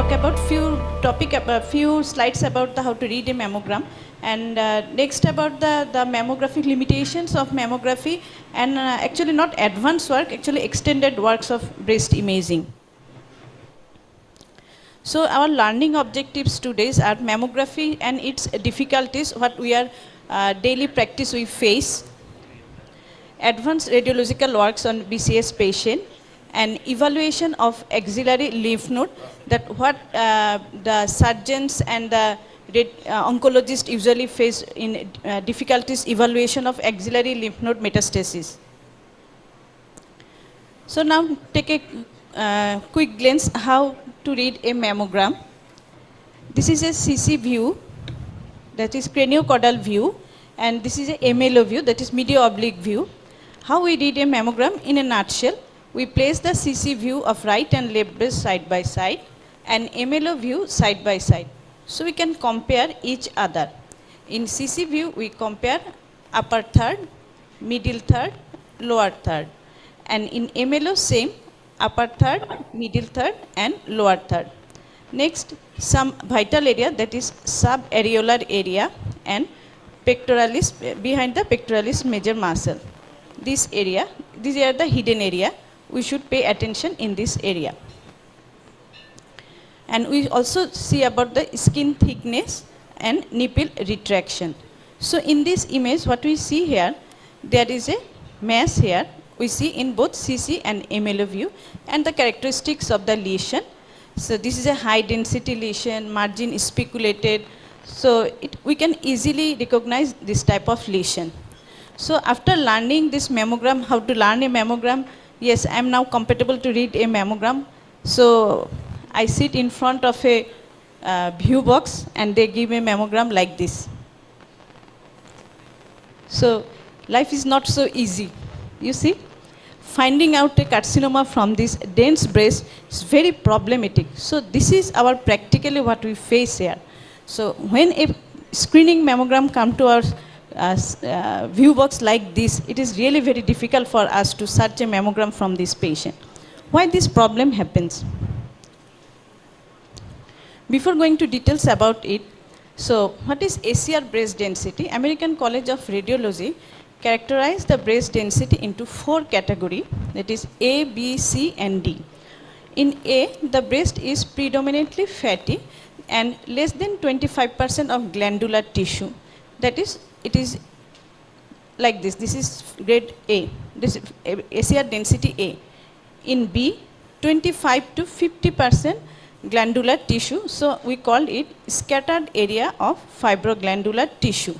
talk about few slides about how to read a mammogram, and next about the mammographic limitations of mammography, and actually not advanced work, actually extended works of breast imaging. So our learning objectives today are mammography and its difficulties, what we are daily practice we face, advanced radiological works on BCS patient, and evaluation of axillary lymph node, that what the surgeons and the oncologists usually face in difficulties evaluation of axillary lymph node metastasis. So now take a quick glance how to read a mammogram. This is a CC view, that is craniocaudal view, and this is a MLO view, that is medial oblique view. How we read a mammogram in a nutshell: we place the CC view of right and left breast side by side and MLO view side by side. So we can compare each other. In CC view, we compare upper third, middle third, lower third. And in MLO, same, upper third, middle third, and lower third. Next, some vital area, that is subareolar area and pectoralis, behind the pectoralis major muscle. This area, these are the hidden area. We should pay attention in this area. And we also see about the skin thickness and nipple retraction. So in this image, what we see here, there is a mass here. We see in both CC and MLO view, and the characteristics of the lesion. So this is a high density lesion, margin speculated. So we can easily recognize this type of lesion. So after learning this mammogram, how to learn a mammogram, yes, I am now compatible to read a mammogram. So I sit in front of a view box and they give a mammogram like this. So life is not so easy, you see. Finding out a carcinoma from this dense breast is very problematic. So this is our practically what we face here. So when a screening mammogram come to our view box like this, it is really very difficult for us to search a mammogram from this patient. Why this problem happens? Before going to details about it, so what is ACR breast density? American College of Radiology characterize the breast density into 4 categories, that is A, B, C, and D. In A, the breast is predominantly fatty and less than 25% of glandular tissue. That is, it is like this. This is grade A. This is ACR density A. In B, 25 to 50% glandular tissue. So we call it scattered area of fibroglandular tissue.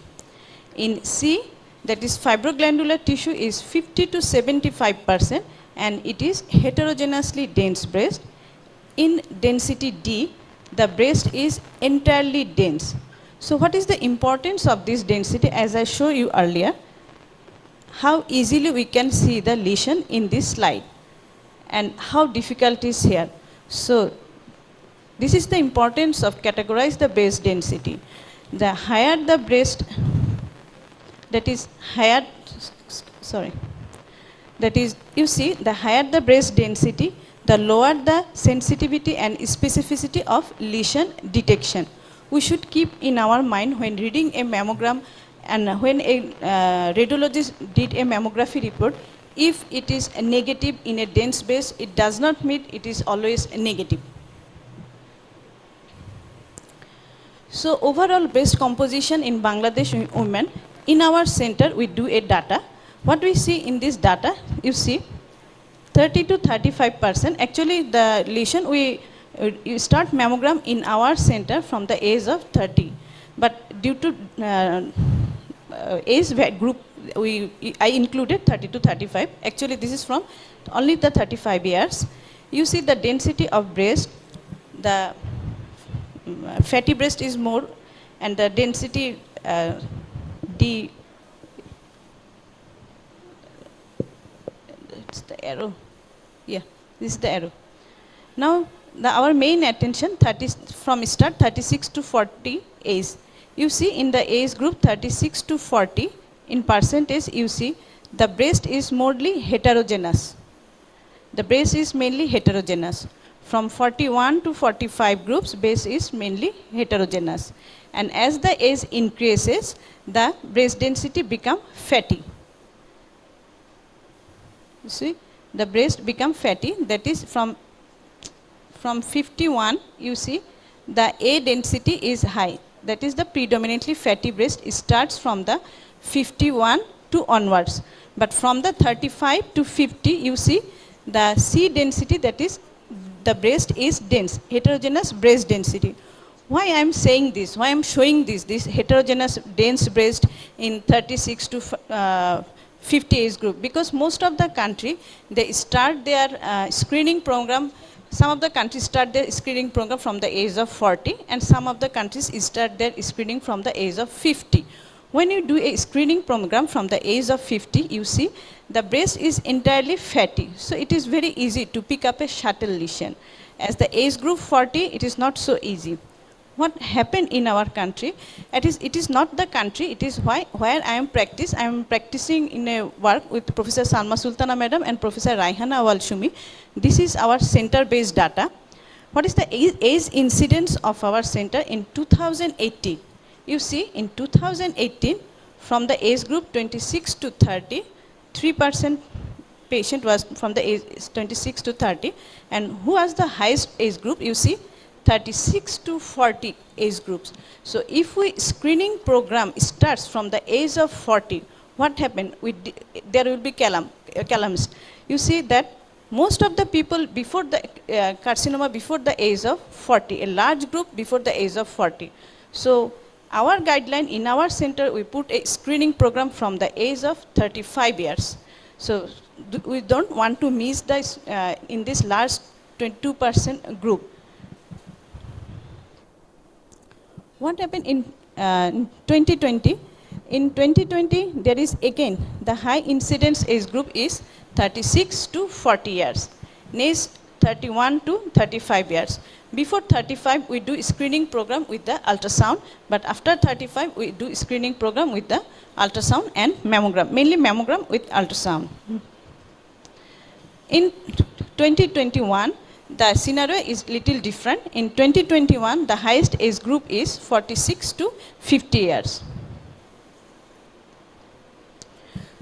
In C, that is fibroglandular tissue is 50 to 75% and it is heterogeneously dense breast. In density D, the breast is entirely dense. So what is the importance of this density? As I showed you earlier, how easily we can see the lesion in this slide and how difficult it is here. So this is the importance of categorize the breast density. The higher the breast, that is higher, sorry, that is, you see, the higher the breast density, the lower the sensitivity and specificity of lesion detection. We should keep in our mind when reading a mammogram, and when a radiologist did a mammography report, if it is a negative in a dense breast, it does not mean it is always a negative. So overall breast composition in Bangladesh women, in our center we do a data. What we see in this data, you see 30 to 35%. Actually the lesion, we start mammogram in our center from the age of 30. But due to age group, I included 30 to 35. Actually this is from only the 35 years. You see the density of breast, the fatty breast is more, and the density D, it's the arrow, yeah, this is the arrow. Now our main attention from start 36 to 40 age. You see in the age group 36 to 40, in percentage you see the breast is mostly heterogeneous. The breast is mainly heterogeneous. From 41 to 45 groups, base is mainly heterogeneous. And as the age increases, the breast density become fatty. You see, the breast become fatty. That is from 51, you see, the A density is high. That is the predominantly fatty breast starts from the 51 to onwards. But from the 35 to 50, you see, the C density, that is, the breast is dense, heterogeneous breast density. Why I am saying this? Why I am showing this heterogeneous dense breast in 36 to 50 age group? Because most of the country, they start their screening program. Some of the countries start their screening program from the age of 40, and some of the countries start their screening from the age of 50. When you do a screening program from the age of 50, you see the breast is entirely fatty. So it is very easy to pick up a shuttle lesion. As the age group 40, it is not so easy. What happened in our country, it is not the country, it is where I am practicing in a work with Professor Salma Sultana Madam and Professor Raihana Walshumi. This is our center-based data. What is the age incidence of our center in 2018? You see, in 2018, from the age group 26 to 30, 3% patient was from the age 26 to 30. And who was the highest age group? You see, 36 to 40 age groups. So if we screening program starts from the age of 40, what happened? There will be columns. You see that most of the people before the carcinoma before the age of 40, a large group before the age of 40. So our guideline in our center, we put a screening program from the age of 35 years. So we don't want to miss this in this large 22% group. What happened in 2020? In 2020, there is again the high incidence age group is 36 to 40 years. Next, 31 to 35 years. Before 35, we do screening program with the ultrasound, but after 35, we do screening program with the ultrasound and mammogram, mainly mammogram with ultrasound. In 2021, the scenario is little different. In 2021, the highest age group is 46 to 50 years.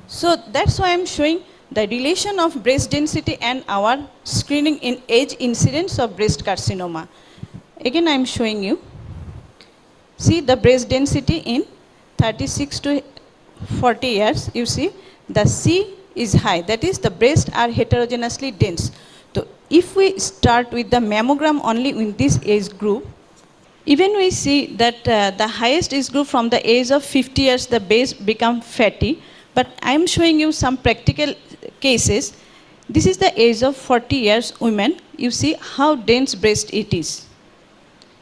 So that's why I'm showing the relation of breast density and our screening in age incidence of breast carcinoma. Again, I'm showing you. See the breast density in 36 to 40 years. You see the C is high. That is, the breasts are heterogeneously dense. So if we start with the mammogram only in this age group, even we see that the highest age group from the age of 50 years, the base become fatty. But I am showing you some practical cases. This is the age of 40 years women. You see how dense breast it is.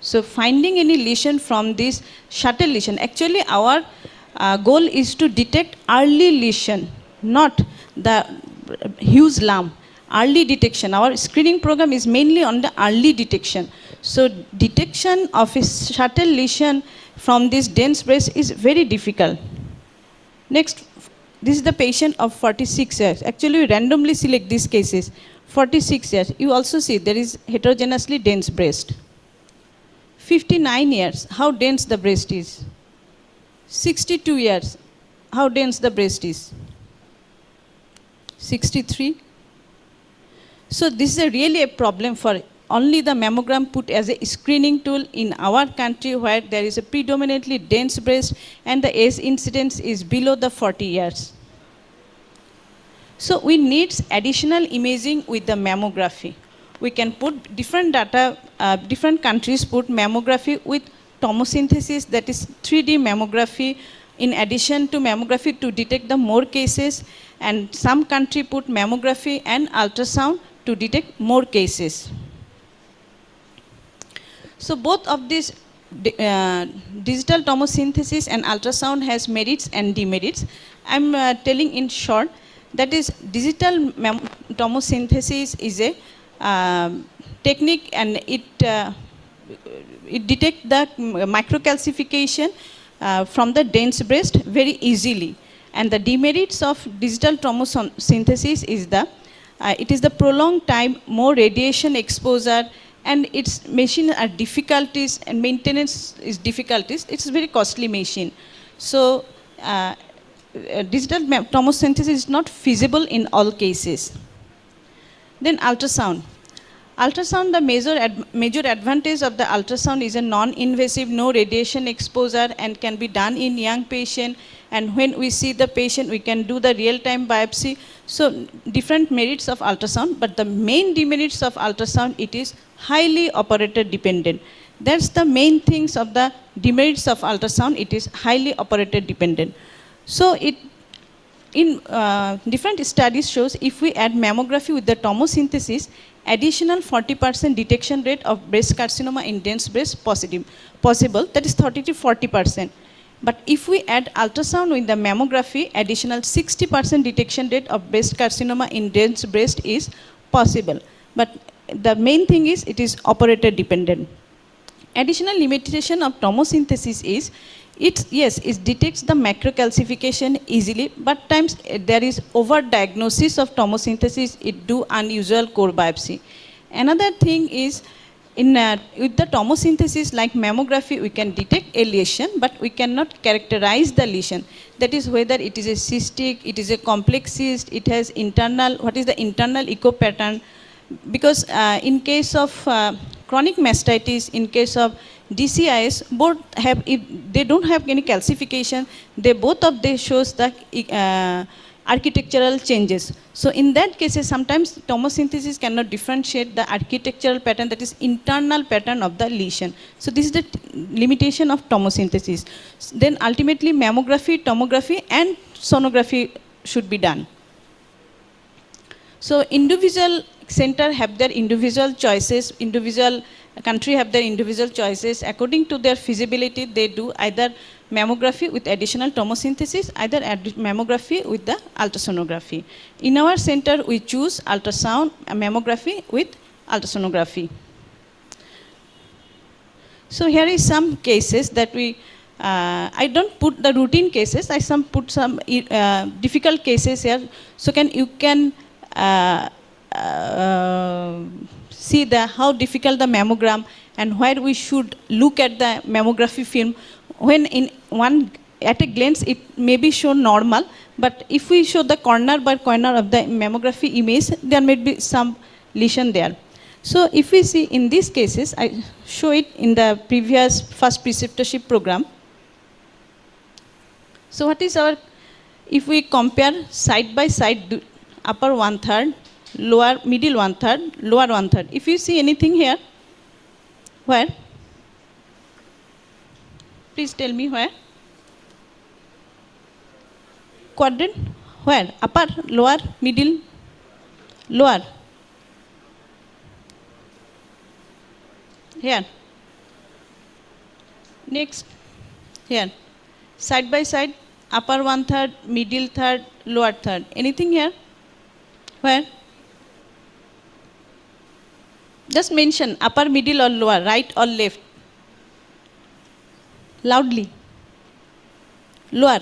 So finding any lesion from this shuttle lesion, actually our goal is to detect early lesion, not the huge lump. Early detection. Our screening program is mainly on the early detection. So detection of a shuttle lesion from this dense breast is very difficult. Next, this is the patient of 46 years. Actually, we randomly select these cases. 46 years. You also see there is heterogeneously dense breast. 59 years. How dense the breast is. 62 years. How dense the breast is. 63. So this is really a problem for only the mammogram put as a screening tool in our country where there is a predominantly dense breast and the age incidence is below the 40 years. So we need additional imaging with the mammography. We can put different data, different countries put mammography with tomosynthesis, that is 3D mammography, in addition to mammography to detect the more cases, and some country put mammography and ultrasound to detect more cases. So both of these digital tomosynthesis and ultrasound has merits and demerits. I'm telling in short, that is digital tomosynthesis is a technique, and it detects the microcalcification from the dense breast very easily. And the demerits of digital tomosynthesis is the it is the prolonged time, more radiation exposure, and its machine are difficulties and maintenance is difficulties. It's a very costly machine. So digital tomosynthesis is not feasible in all cases. Then ultrasound. Ultrasound, the major advantage of the ultrasound is a non-invasive, no radiation exposure, and can be done in young patient. And when we see the patient, we can do the real-time biopsy. So different merits of ultrasound, but the main demerits of ultrasound, it is highly operator dependent. That's the main things of the demerits of ultrasound. It is highly operator dependent. So in different studies shows if we add mammography with the tomosynthesis, additional 40% detection rate of breast carcinoma in dense breast possible, that is 30 to 40%. But if we add ultrasound with the mammography, additional 60% detection rate of breast carcinoma in dense breast is possible. But the main thing is it is operator dependent. Additional limitation of tomosynthesis is it detects the macrocalcification easily, but times there is over-diagnosis of tomosynthesis, it do unusual core biopsy. Another thing is, with the tomosynthesis like mammography, we can detect a lesion, but we cannot characterize the lesion. That is whether it is a cystic, it is a complex cyst, it has internal, what is the internal echo pattern. Because in case of chronic mastitis, in case of DCIS, both have, if they don't have any calcification, both of them shows the architectural changes. So in that case, sometimes tomosynthesis cannot differentiate the architectural pattern, that is internal pattern of the lesion. So this is the limitation of tomosynthesis. Then ultimately mammography, tomography and sonography should be done. So individual center have their individual choices, individual country have their individual choices. According to their feasibility, they do either mammography with additional tomosynthesis, either mammography with the ultrasonography. In our center, we choose ultrasound, mammography with ultrasonography. So here is some cases that we, I don't put the routine cases, I put some difficult cases here. So you can see how difficult the mammogram and where we should look at the mammography film. When at a glance it may be shown normal, but if we show the corner by corner of the mammography image, there may be some lesion there. So if we see in these cases, I show it in the previous first preceptorship program. So what is our, if we compare side by side, upper 1/3, lower, middle 1/3, lower 1/3. If you see anything here, where? Please tell me where? Quadrant? Where? Upper, lower, middle, lower. Here. Next. Here. Side by side, upper 1/3, middle 1/3, lower 1/3. Anything here? Where? Just mention upper, middle or lower, right or left. Loudly. Lower.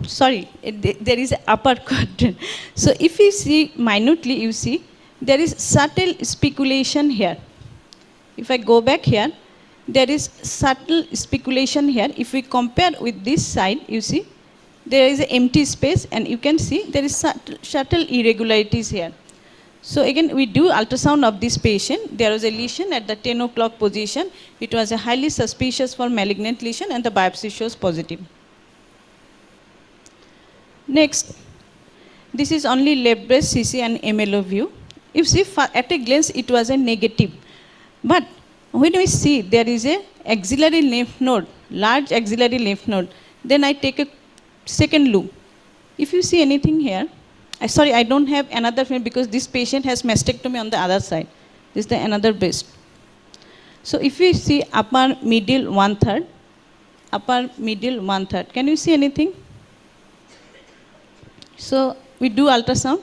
Sorry, there is an upper quadrant. So if you see minutely, you see there is subtle speculation here. If I go back here, there is subtle speculation here. If we compare with this side, you see there is an empty space and you can see there is subtle irregularities here. So again, we do ultrasound of this patient. There was a lesion at the 10 o'clock position. It was a highly suspicious for malignant lesion and the biopsy shows positive. Next, this is only left breast CC and MLO view. You see, at a glance, it was a negative. But when we see there is a axillary lymph node, large axillary lymph node, then I take a second loop. If you see anything here, sorry, I don't have another film because this patient has mastectomy on the other side. This is the another breast. So if we see upper middle 1/3, upper middle 1/3, can you see anything? So we do ultrasound.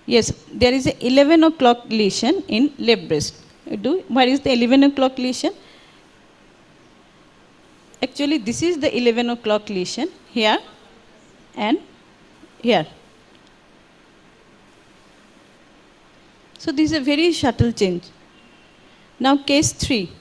Yes, there is a 11 o'clock lesion in left breast. Where is the 11 o'clock lesion? Actually, this is the 11 o'clock lesion here and here. So this is a very subtle change. Now case 3.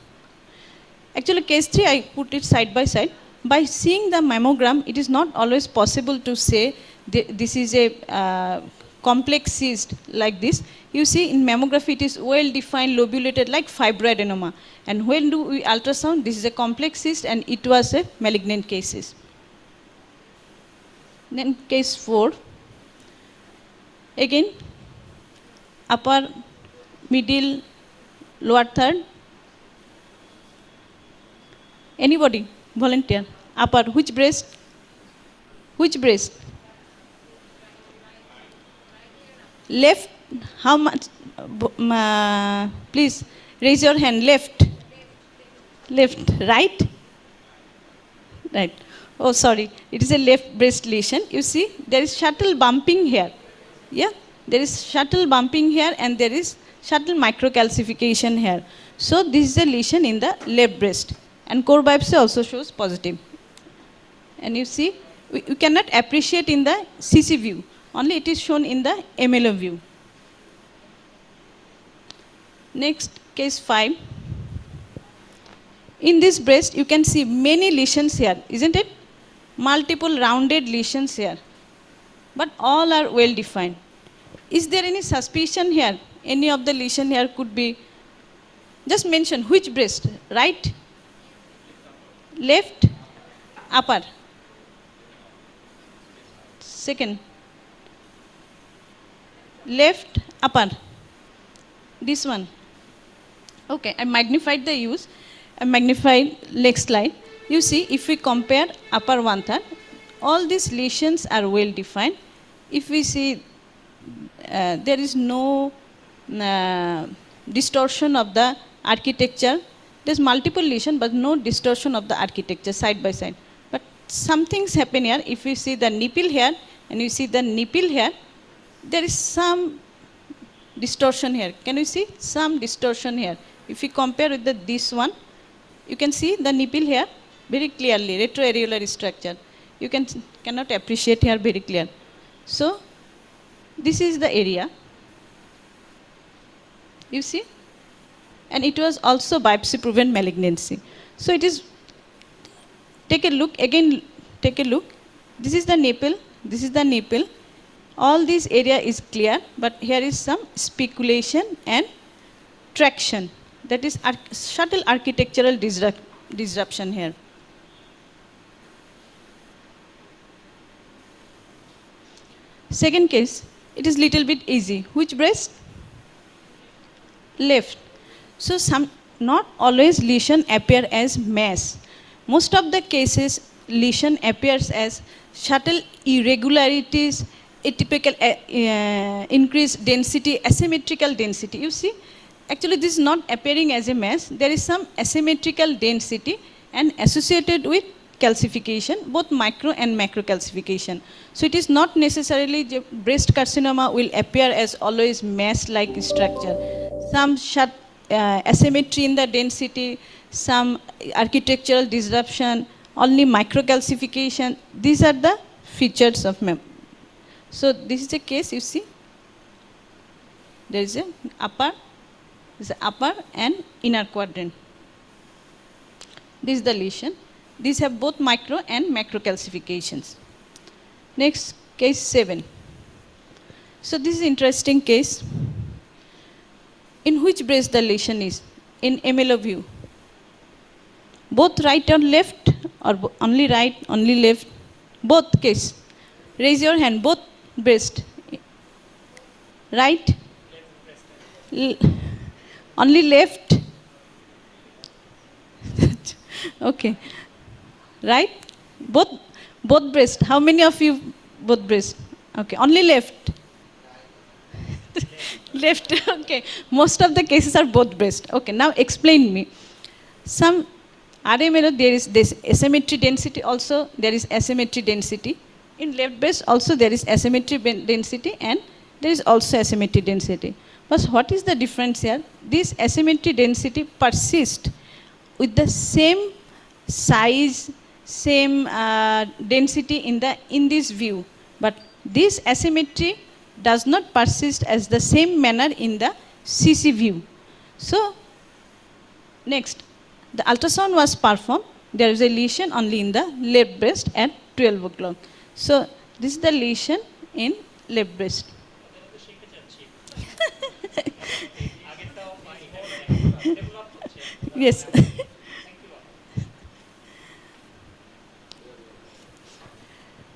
Actually case 3 I put it side by side. By seeing the mammogram, it is not always possible to say this is a complex cyst like this. You see in mammography it is well defined, lobulated like fibroid adenoma. And when do we ultrasound, this is a complex cyst and it was a malignant case. Then case 4. Again, upper, middle, lower third. Anybody? Volunteer. Upper, which breast? Which breast? Left, how much? Please raise your hand. Left. Left. Right? Right. Oh, sorry. It is a left breast lesion. You see, there is shuttle bumping here. Yeah? There is shuttle bumping here and there is shuttle microcalcification here. So, this is a lesion in the left breast. And core biopsy also shows positive. And you see, we cannot appreciate in the CC view. Only it is shown in the MLO view. Next, case 5. In this breast, you can see many lesions here, isn't it? Multiple rounded lesions here. But all are well defined. Is there any suspicion here? Any of the lesion here could be, just mention which breast, right? Left, upper. Second. Left, upper. This one. Okay, I magnified the use. I magnified next slide. You see, if we compare upper one third, all these lesions are well defined. If we see, there is no distortion of the architecture. There's multiple lesion, but no distortion of the architecture side by side. But some things happen here. If you see the nipple here and you see the nipple here, there is some distortion here. Can you see some distortion here? If you compare with this one, you can see the nipple here very clearly, retroareolar structure. You cannot appreciate here very clear. So this is the area. You see? And it was also biopsy proven malignancy. So it is, take a look, again take a look. This is the nipple, this is the nipple. All this area is clear, but here is some speculation and traction. That is subtle architectural disruption here. Second case, it is little bit easy. Which breast? Left. So not always lesion appear as mass. Most of the cases, lesion appears as subtle irregularities, atypical increased density, asymmetrical density. You see, actually this is not appearing as a mass. There is some asymmetrical density and associated with calcification, both micro and macro calcification. So it is not necessarily breast carcinoma will appear as always mass-like structure. Some asymmetry in the density, some architectural disruption, only microcalcification. These are the features of MEM. So this is a case, you see. There is an upper and inner quadrant. This is the lesion. These have both micro and macro calcifications. Next, case 7. So this is interesting case. In which breast the lesion is? In MLO view. Both right or left, or only right, only left? Both case. Raise your hand, both breast. Right? Only left? Okay. Right? Both breast. How many of you both breast? Okay. Only left. Left. Okay. Most of the cases are both breast. Okay. Now explain me. Some RMLO there is this asymmetry density also. There is asymmetry density. In left breast also there is asymmetry density and there is also asymmetry density. But what is the difference here? This asymmetry density persists with the same size, same density in this view, but this asymmetry does not persist as the same manner in the CC view. So next, the ultrasound was performed. There is a lesion only in the left breast at 12 o'clock. So this is the lesion in left breast. Yes.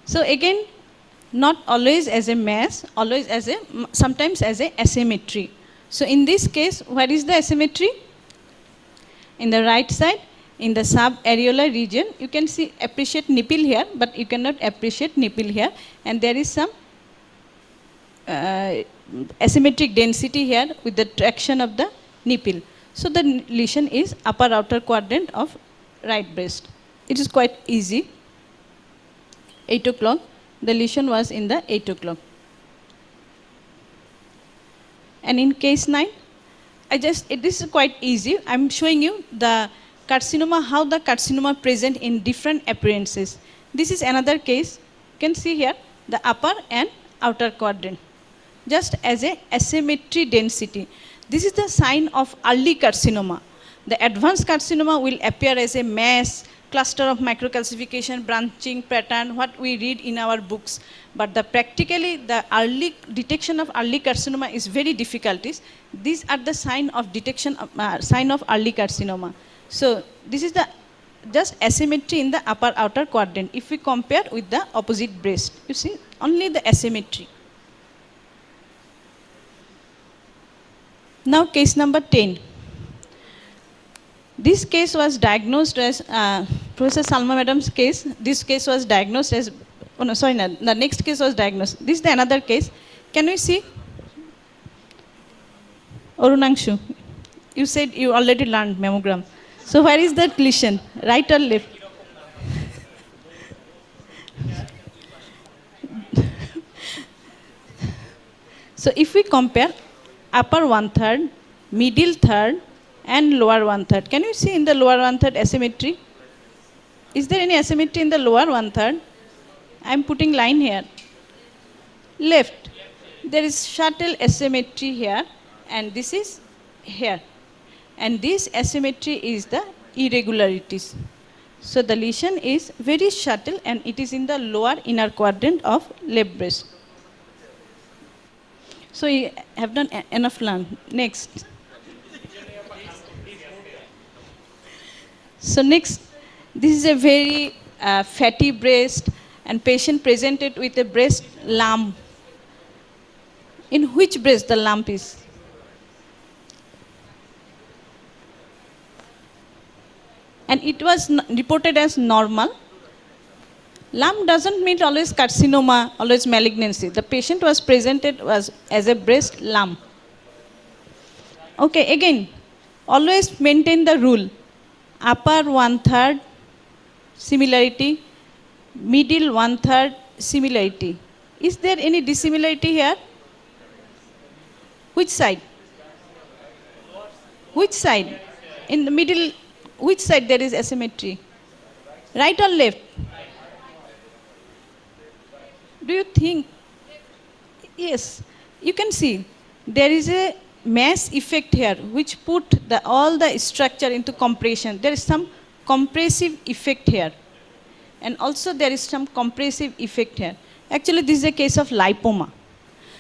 So again, not always as a mass, always as a, sometimes as a asymmetry. So in this case, what is the asymmetry? In the right side, in the subareolar region, you can see, appreciate nipple here, but you cannot appreciate nipple here. And there is some asymmetric density here with the traction of the nipple. So the lesion is upper outer quadrant of right breast. It is quite easy. 8 o'clock, the lesion was in the 8 o'clock. And in case 9, this is quite easy. I'm showing you the carcinoma, how the carcinoma present in different appearances. This is another case. You can see here the upper and outer quadrant, just as a asymmetry density. This is the sign of early carcinoma. The advanced carcinoma will appear as a mass, cluster of microcalcification, branching pattern, what we read in our books. But practically, the early detection of early carcinoma is very difficult. These are the sign of detection of, sign of early carcinoma. So this is the just asymmetry in the upper outer quadrant. If we compare with the opposite breast, you see only the asymmetry. Now case number 10. This case was diagnosed as, Professor Salma Madam's case, this case was diagnosed as, oh no, sorry, no, the next case was diagnosed. This is the another case. Can we see? Arunangshu, you said you already learned mammogram. So where is that lesion, right or left? So if we compare upper one-third, middle third, and lower one-third. Can you see in the lower one-third asymmetry? Is there any asymmetry in the lower one-third? I am putting line here. Left. There is subtle asymmetry here, and this is here. And this asymmetry is the irregularities. So the lesion is very subtle, and it is in the lower inner quadrant of left breast. So you have done enough learn. Next. So next, this is a very fatty breast, and patient presented with a breast lump. In which breast the lump is? And it was reported as normal. Lump doesn't mean always carcinoma, always malignancy. The patient was presented as a breast lump. Okay, again, always maintain the rule. Upper one-third similarity, middle one-third similarity. Is there any dissimilarity here? Which side? Which side? In the middle, which side there is asymmetry? Right or left? Do you think? Yes, you can see there is a mass effect here which put all the structure into compression. There is some compressive effect here, and also there is some compressive effect here. Actually, this is a case of lipoma.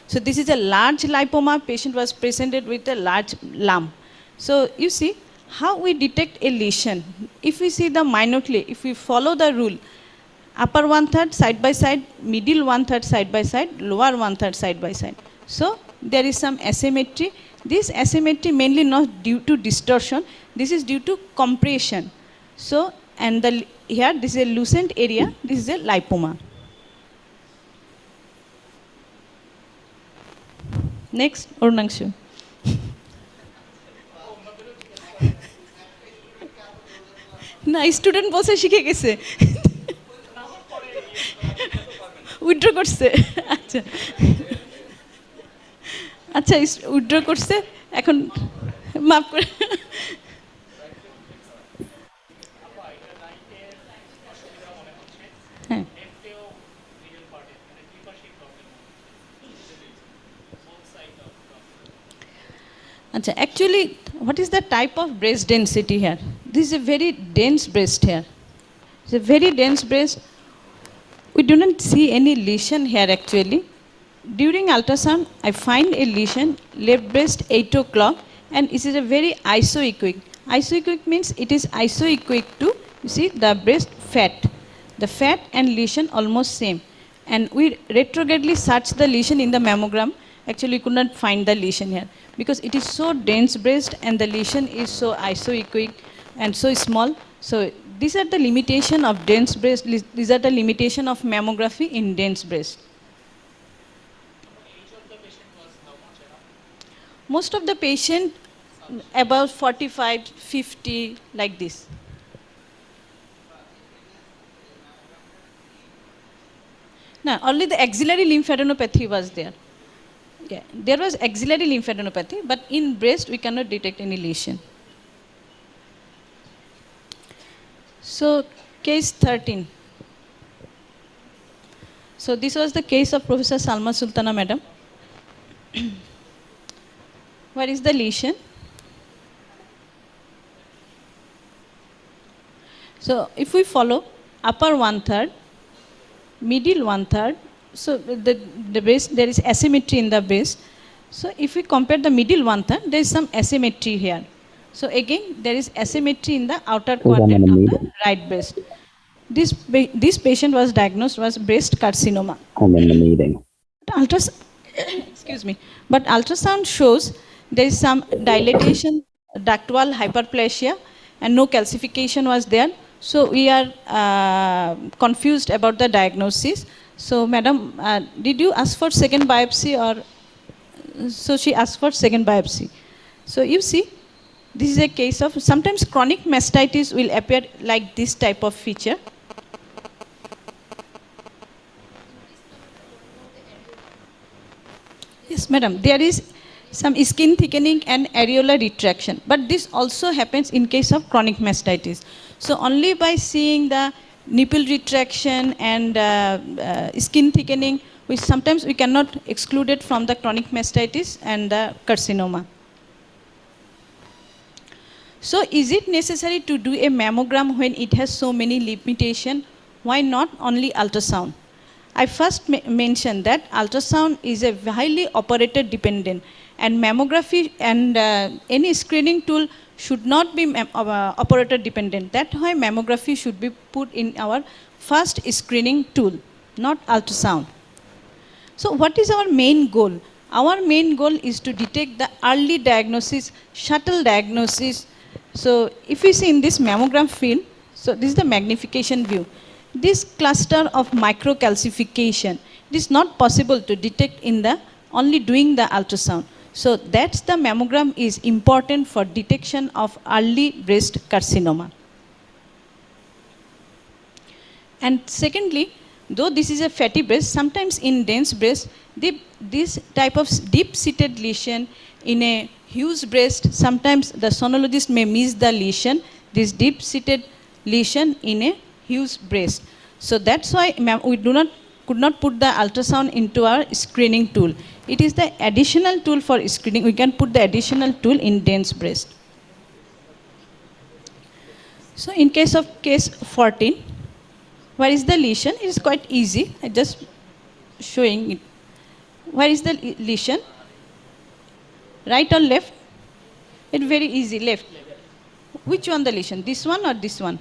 So this is a large lipoma. Patient was presented with a large lump. So you see how we detect a lesion. If we see the minutely, if we follow the rule, upper one-third side by side, middle one-third side by side, lower one-third side by side. So there is some asymmetry. This asymmetry mainly not due to distortion. This is due to compression. So, and here this is a lucent area. This is a lipoma. Next, Arunangshu. না student বসে শিখে গেছে withdraw করছে আচ্ছা আচ্ছা withdraw করছে এখন মাফ করে হ্যাঁ Actually, what is the type of breast density here? This is a very dense breast here. It's a very dense breast. We do not see any lesion here actually. During ultrasound, I find a lesion, left breast 8 o'clock, and it is a very isoequic. Isoequic means it is isoequic to, you see, the breast fat. The fat and lesion almost same. And we retrogradely searched the lesion in the mammogram. Actually, we could not find the lesion here because it is so dense breast and the lesion is so isoequic and so small. So these are the limitation of dense breast. These are the limitation of mammography in dense breast. Most of the patient about 45, 50, like this. No, only the axillary lymphadenopathy was there. Yeah, there was axillary lymphadenopathy, but in breast we cannot detect any lesion. So, case 13. So, this was the case of Professor Salma Sultana madam. Where is the lesion? So, if we follow upper 1/3, middle 1/3, so the base, there is asymmetry in the base. So, if we compare the middle 1/3, there is some asymmetry here. So, again, there is asymmetry in the outer quadrant of the right breast. This patient was diagnosed as breast carcinoma. I'm in the meeting. Excuse me. But ultrasound shows there is some dilatation, ductal hyperplasia, and no calcification was there. So we are confused about the diagnosis. So, madam, did you ask for second biopsy or? So she asked for second biopsy. So you see, this is a case of sometimes chronic mastitis will appear like this type of feature. Yes, madam, there is some skin thickening and areolar retraction, but this also happens in case of chronic mastitis. So only by seeing the nipple retraction and skin thickening, which sometimes we cannot exclude it from the chronic mastitis and the carcinoma. So is it necessary to do a mammogram when it has so many limitations? Why not only ultrasound? I first mentioned that ultrasound is a highly operator dependent, and mammography and any screening tool should not be operator dependent. That's why mammography should be put in our first screening tool, not ultrasound. So what is our main goal? Our main goal is to detect the early diagnosis, shuttle diagnosis. So if you see in this mammogram field, so this is the magnification view. This cluster of microcalcification, it is not possible to detect in the only doing the ultrasound. So that's the mammogram is important for detection of early breast carcinoma. And secondly, though this is a fatty breast, sometimes in dense breast, this type of deep-seated lesion in a huge breast, sometimes the sonologist may miss the lesion, this deep-seated lesion in a huge breast. So that's why we could not put the ultrasound into our screening tool. It is the additional tool for screening. We can put the additional tool in dense breast. So in case of case 14, where is the lesion? It is quite easy. I just showing it. Where is the lesion? Right or left? It's very easy. Left. Which one the lesion? This one or this one?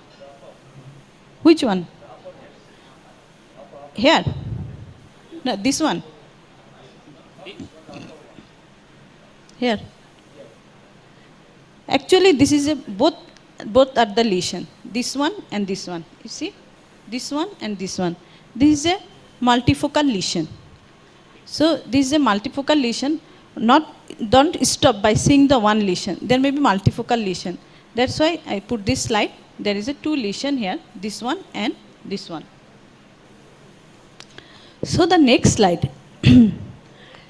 Which one? Here. No, this one. Here. Actually, this is a both are the lesion. This one and this one. You see? This one and this one. This is a multifocal lesion. So this is a multifocal lesion. Don't stop by seeing the one lesion. There may be multifocal lesion. That's why I put this slide. There is a two lesion here. This one and this one. So the next slide.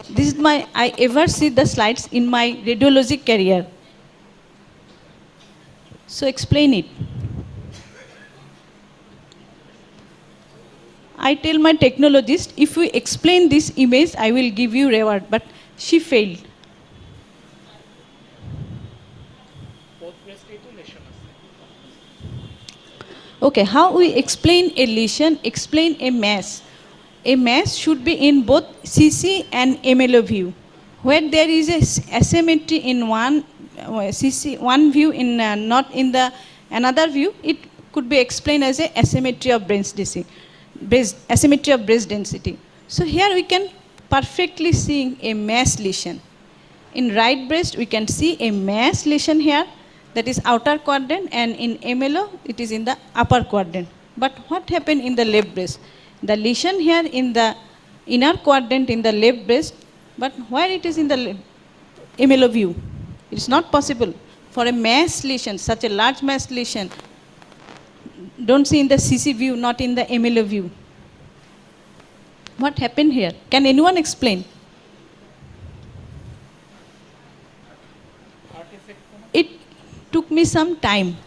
This is I ever see the slides in my radiology career. So explain it. I tell my technologist, if we explain this image, I will give you reward, but she failed. Okay, how we explain a lesion, explain a mass. A mass should be in both CC and MLO view. Where there is a asymmetry in one CC, one view in not in the another view, it could be explained as a asymmetry of breast density, asymmetry of breast density. So here we can perfectly see a mass lesion. In right breast, we can see a mass lesion here, that is outer quadrant, and in MLO, it is in the upper quadrant. But what happened in the left breast? The lesion here in the inner quadrant in the left breast, but where it is in the MLO view? It is not possible for a mass lesion, such a large mass lesion. Don't see in the CC view, not in the MLO view. What happened here? Can anyone explain? It took me some time.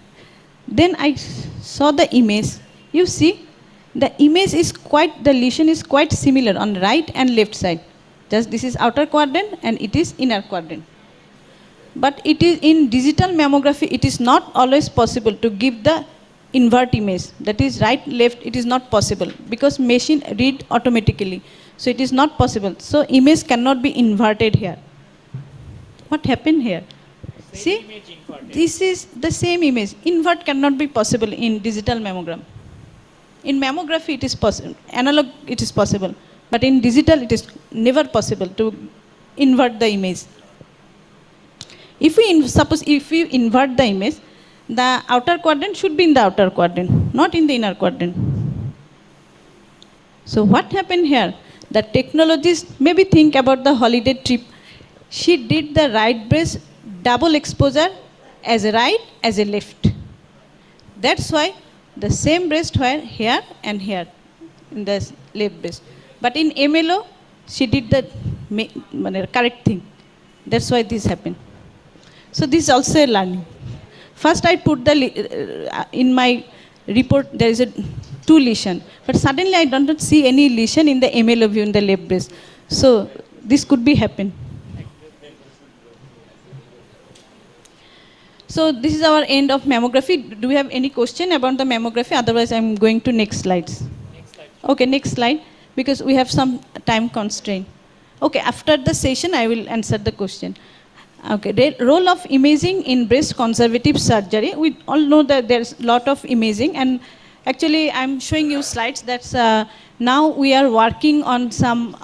Then I saw the image. You see, the image is quite, the lesion is quite similar on right and left side. Just this is outer quadrant and it is inner quadrant. But it is in digital mammography, it is not always possible to give the invert image. That is right, left, it is not possible because machine read automatically. So it is not possible. So image cannot be inverted here. What happened here? See, this is the same image. Invert cannot be possible in digital mammogram. In mammography it is possible, analog it is possible, but in digital it is never possible to invert the image. If we suppose if we invert the image, the outer quadrant should be in the outer quadrant, not in the inner quadrant. So what happened here? The technologist maybe think about the holiday trip. She did the right breast double exposure as a right as a left. That's why the same breast were here and here in the left breast. But in MLO, she did the correct thing. That's why this happened. So this is also a learning. First I put the, in my report there is a 2 lesion. But suddenly I don't see any lesion in the MLO view in the left breast. So this could be happen. So this is our end of mammography. Do we have any question about the mammography? Otherwise, I'm going to next slides. Okay, next slide, because we have some time constraint. Okay, after the session, I will answer the question. Okay, the role of imaging in breast conservative surgery. We all know that there's a lot of imaging, and actually, I'm showing you slides. That's now we are working on some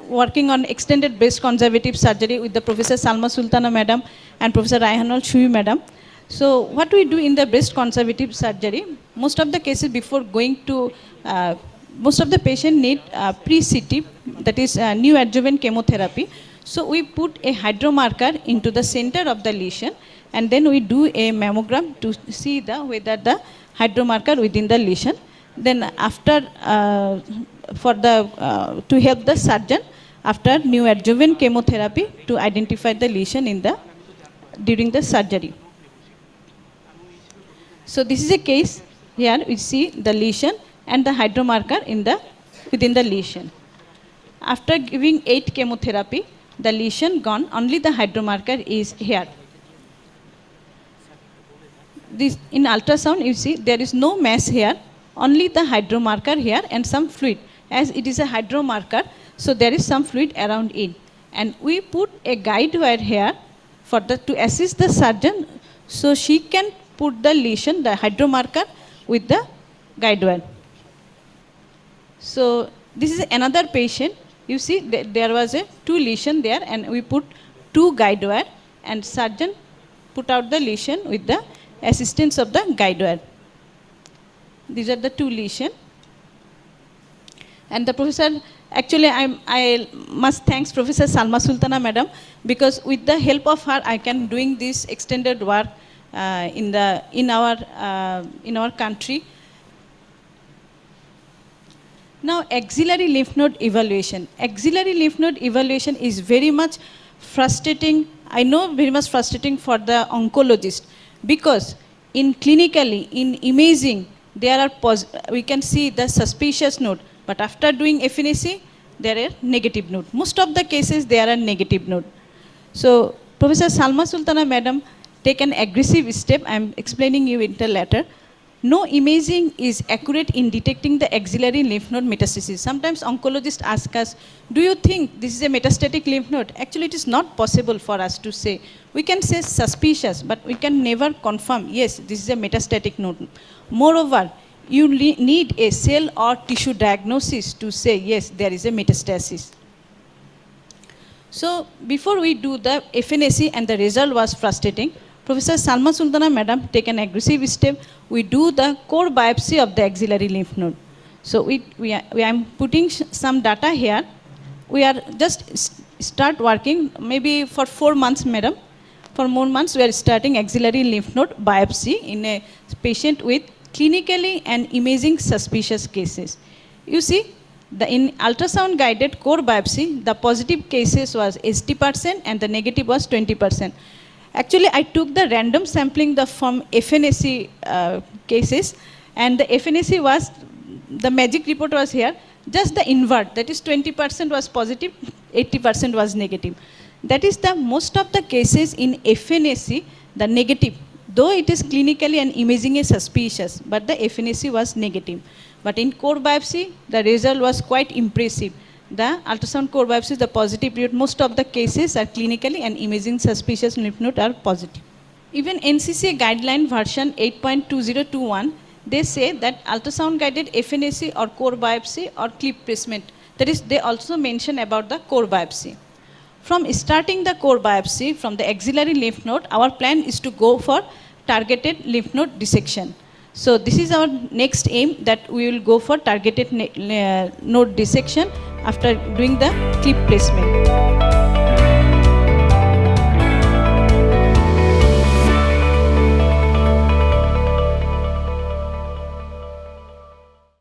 working on extended breast conservative surgery with the Professor Salma Sultana madam and Professor Raihanul Shui madam. So what we do in the breast conservative surgery, most of the cases before going to, most of the patient need pre-CT, that is neoadjuvant chemotherapy. So we put a hydromarker into the center of the lesion, and then we do a mammogram to see whether the hydromarker within the lesion. Then after, to help the surgeon after neoadjuvant chemotherapy to identify the lesion in the during the surgery. So this is a case. Here we see the lesion and the hydromarker in the within the lesion. After giving 8 chemotherapy, the lesion gone, only the hydromarker is here. This in ultrasound you see there is no mass here, only the hydromarker here and some fluid. As it is a hydromarker, so there is some fluid around it. And we put a guide wire here for to assist the surgeon, so she can put the lesion, the hydromarker, with the guide wire. So this is another patient. You see there was a 2 lesion there, and we put 2 guide wire, and surgeon put out the lesion with the assistance of the guide wire. These are the 2 lesions. And the professor, actually I must thank Professor Salma Sultana madam, because with the help of her I can doing this extended work in our country. Now axillary lymph node evaluation. Axillary lymph node evaluation is very much frustrating. I know very much frustrating for the oncologist, because in clinically, in imaging, there are we can see the suspicious node, but after doing FNAC, there are negative node. Most of the cases, there are negative node. So Professor Salma Sultana madam take an aggressive step. I am explaining you in the latter. No imaging is accurate in detecting the axillary lymph node metastasis. Sometimes oncologists ask us, do you think this is a metastatic lymph node? Actually, it is not possible for us to say. We can say suspicious, but we can never confirm, yes, this is a metastatic node. Moreover, you need a cell or tissue diagnosis to say, yes, there is a metastasis. So before we do the FNAC and the result was frustrating, Professor Salma Sultana madam take an aggressive step. We do the core biopsy of the axillary lymph node. So we am putting some data here. We are just start working maybe for 4 months, madam. For more months, we are starting axillary lymph node biopsy in a patient with clinically and imaging suspicious cases. You see, in ultrasound guided core biopsy, the positive cases was 80% and the negative was 20%. Actually, I took the random sampling from FNAC cases, and the FNAC was, the magic report was here, just the invert, that is 20% was positive, 80% was negative. That is the most of the cases in FNAC, the negative, though it is clinically and imaging is suspicious, but the FNAC was negative. But in core biopsy, the result was quite impressive. The ultrasound core biopsy, the positive period, most of the cases are clinically and imaging suspicious lymph node are positive. Even NCCA guideline version 8.2021, they say that ultrasound guided FNAC or core biopsy or clip placement, that is, they also mention about the core biopsy. From starting the core biopsy from the axillary lymph node, our plan is to go for targeted lymph node dissection. So this is our next aim, that we will go for targeted node dissection after doing the clip placement.